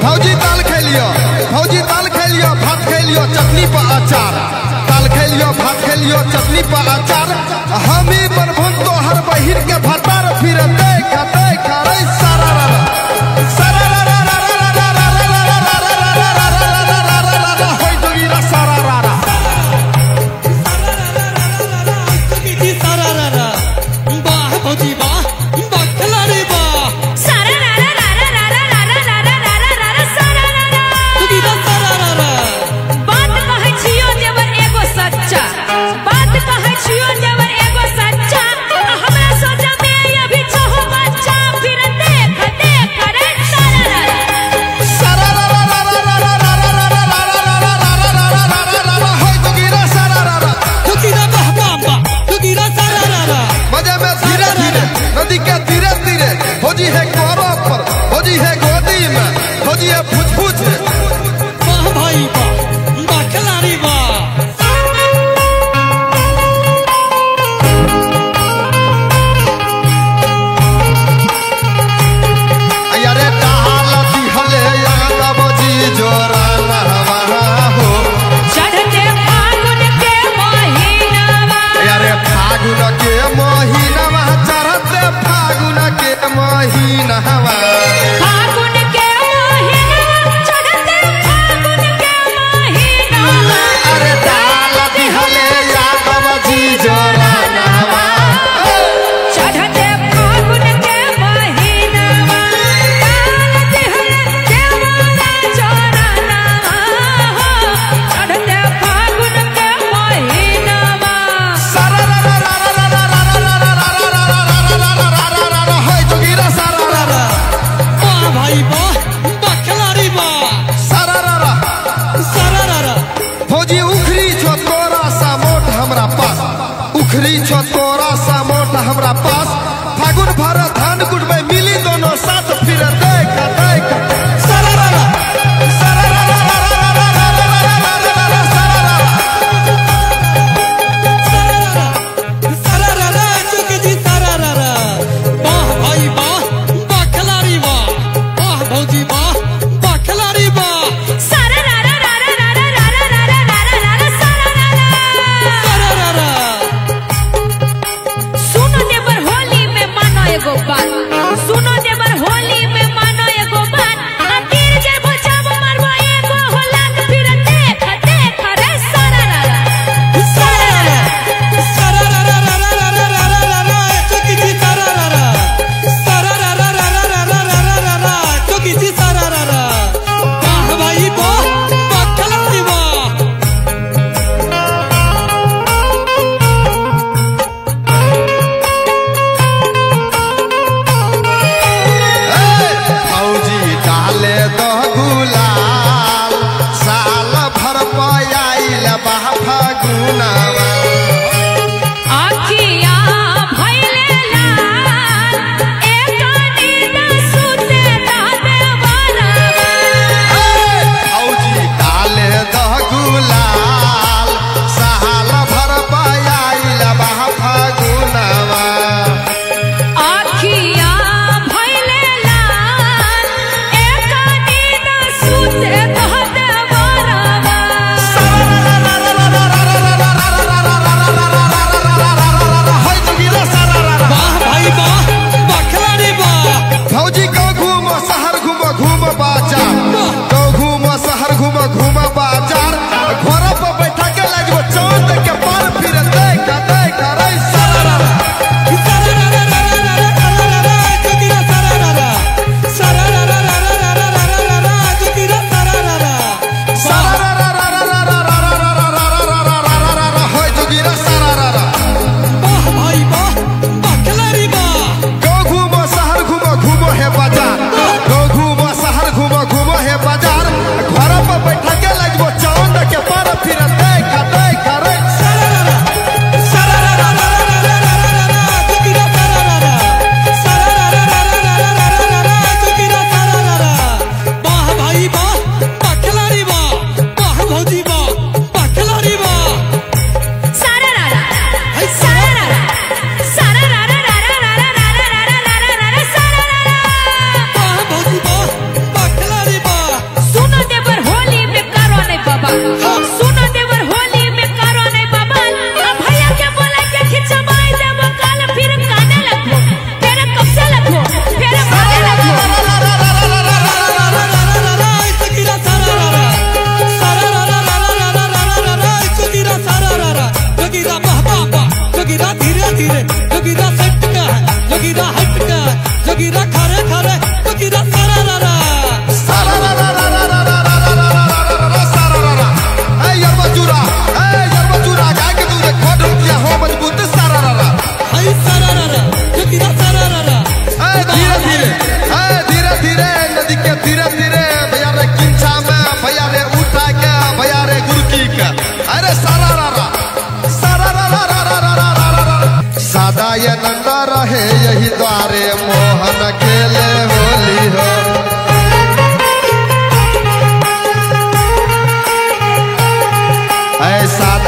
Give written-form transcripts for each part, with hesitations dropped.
भौजी दाल खेलियो, भौजी दाल खेलियो, भात खेलियो, चटनी पर अचार। दाल खेलियो, भात खेलियो, चटनी पर अचार। हमी बनभुन तो हर बहिर के भतार फिर देख देख रे सारा सारा होय दुगीरा सारा रारा की सारा रारा वाह भौजी वाह बखलारी वाह सारा रारा रारा रारा रारा रारा रारा रारा सारा रारा दुगीरा सारा रारा बात कहै छियो देवर एगो सच्चा, बात कहै छियो देवर एगो सच्चा। हमरा सोचा में अभी छहो बच्चा फिर देख देख रे सारा सारा होय दुगीरा सारा रारा दुगीरा वाह वाह वाह दुगीरा सारा रारा मजे में धीरे धीरे नदी के धीरे धीरे भौजी है कोरा पर, भौजी है गोदी में, भौजी है फुच वाह भाई वाह बखलारी वाह अरे डाल दिहले यादव जी जोरा नहवा हो। चढ़ते फागुन के महीनावा, अरे फागुन के महीनावा, चढ़ते फागुन के महीनावा। फागुन के महीनावा, चढ़ते फागुन के महीनावा। अरे डाल दिहले यादव जी जोरा नहवा। चढ़ते फागुन के महीनावा, डाल दिहले देवरा चोरनावा हो। चढ़ते फागुन के महीनावा, होय जोगीरा सारा रारा वाह भाई वाह बखलारी वाह सारा रारा। सारा रारा भौजी उखरी छो तोरा सा मोट हमरा पास, उखरी छो तोरा सा मोट हमरा पास। फागुन भर धान कुटबे मिली दोनों साथ फिर देख देख सारा रारा सारा रारा सारा रारा चुके जी सारा रारा वाह भाई वाह बखलारी वाह वाह भौजी वाह बखलारी वाह सारा रारा रारा रारा रारा रारा रारा रारा सारा रारा। सारा रारा सुनो देवर हो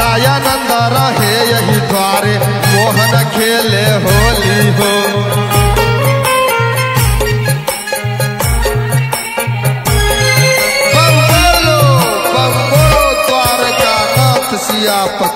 सदानंद रहे यही द्वारे मोहन खेले होली हो। बम बोलो द्वारका नाथ सियापति।